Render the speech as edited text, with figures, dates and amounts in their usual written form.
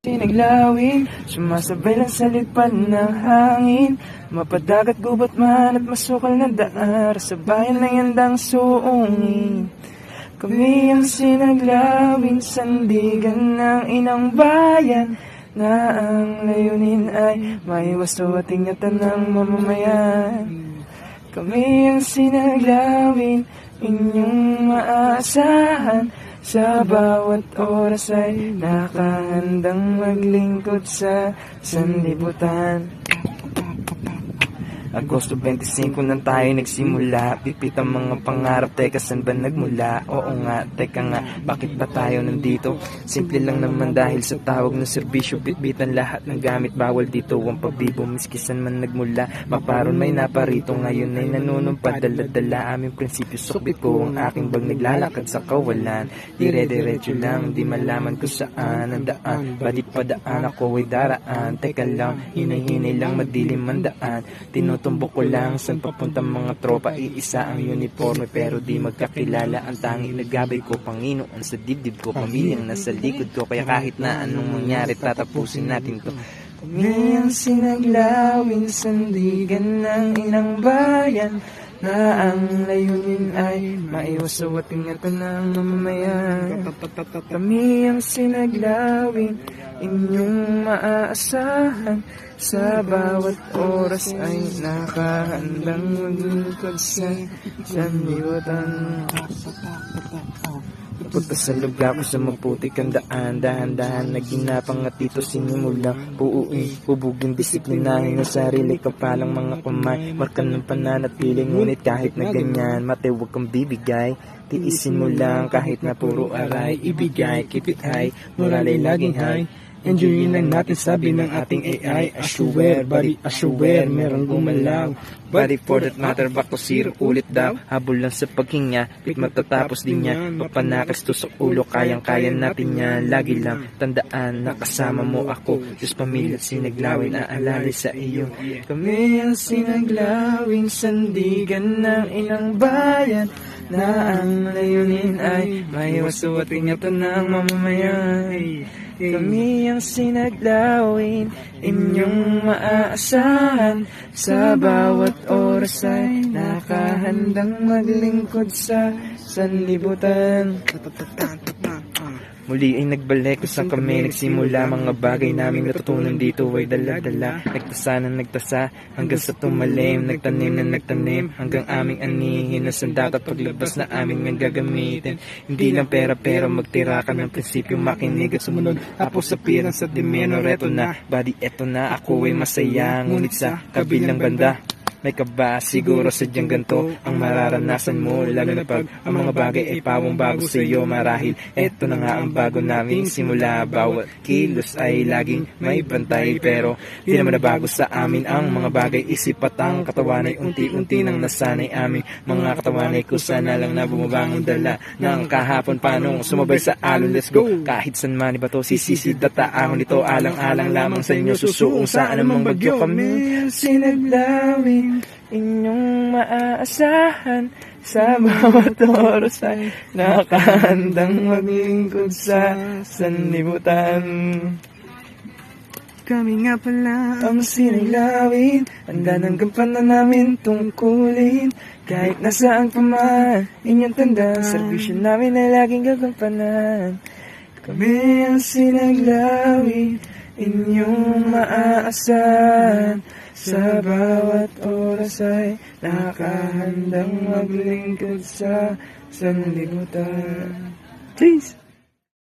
Sinaglawin, sumasabay lang sa lipan ng hangin. Mapadagat, gubat man at masukal na daar, sa bayan ng yandang suungin. Kami ang sinaglawin, sandigan ng inang bayan, na ang layunin ay maiwas at ingatan ng mamamayan. Kami ang sinaglawin, inyong maaasahan, sa bawat oras ay nakahandang maglingkod sa sanlibutan. Agosto 25 nang tayo nagsimula, pipit ang mga pangarap, teka saan ba nagmula? Oo nga, teka nga, bakit ba tayo nandito? Simple lang naman dahil sa tawag ng serbisyo, bitbitan lahat ng gamit, bawal dito ang pagbibo, miskisan man nagmula, maparon may naparito, ngayon ay nanunumpad, dala-dala aming prinsipyo, sukbit ko ang aking bag, naglalakad sa kawalan, dire-diretso lang, di malaman ko saan ang daan, balik padaan ako ay daraan, teka lang, hinay-hinay lang, madilim ang daan, tinutumbok ko lang saan papunta mga tropa, iisa ang uniforme pero di magkakilala, ang tanging nagabay ko Panginoon sa dibdib ko, pamilyang nasa likod ko, kaya kahit na anong mangyari tatapusin natin to. Kami ang sinaglawin, sandigan ng inang bayan, na ang layunin ay maiwas at ingatan ng mamamayan. Kami ang sinaglawin, inyong maaasahan, sa bawat oras ay nakahandang maglingkod sa sanlibutan. Punta sa lugar ko sa maputik ang daan, dahan-dahan na ginapang at dito sinimulang puuin, hubugin, disiplinahin ang sarili, kapalang mga kamay, marka ng pananatili, ngunit kahit na ganyan, mate huwag kang bibigay, tiisin mo lang kahit na puro aray, ibigay, keep it high, moral ay laging high. Enjoyin lang natin sabi ng ating AI, assuware, body assuware, merong gumalaw. Body for that matter, back to zero ulit daw. Habol lang sa paghinga, bit matatapos din niya. Papanakas to sa ulo, kayang-kaya natin yan. Lagi lang tandaan, nakasama mo ako. Diyos, pamilya, sinaglawin, aalala sa iyo. Kami ang sinaglawin, sandigan ng inang bayan, na ang layunin ay maiwas at ingatan ng mamamayan. Kami ang sinaglawin, inyong maaasahan, sa bawat oras ay nakahandang maglingkod sa sanlibutan. Muli ay nagbalik kung saan kami nagsimula, mga bagay naming natutunan dito ay dala-dala, nagtasa na nagtasa hanggang sa tumalim, nagtanim na nagtanim hanggang aming anihin na sandat at paglabas na aming ang gagamitin. Hindi lang pera pero magtira ka ng prinsipyo, makinig at sumunod, tapos sa pirang sa dimeno, reto na, body eto na, ako ay masaya, ngunit sa kabilang banda may kaba, siguro sadyang ganito ang mararanasan mo, lalo na pag ang mga bagay ay pawang bago sa iyo, marahil eto na nga ang bago naming simula, bawat kilos ay laging may bantay, pero di naman nabago sa amin ang mga bagay, isip at ang katawan ay unti-unti nang nasanay amin, mga katawan ay kusa na lang na bumabangon, dala ng kahapon paano sumabay sa alon, let's go, kahit san man iba to, sisisid at taahon ito, alang-alang lamang sa inyo, susuong sa anumang bagyo. Kami sinaglawin, inyong maaasahan, sa bawat oras ay nakahandang maglingkod sa sanlibutan. Kami nga pala ang sinaglawin, handa ng gampanan namin tungkulin, kahit nasaan pa man inyong tandaan, serbisyo namin ay laging gagampanan. Kami ang sinaglawin, inyong maaasahan, sa bawat oras ay nakahandang maglingkod sa sanlibutan. Please!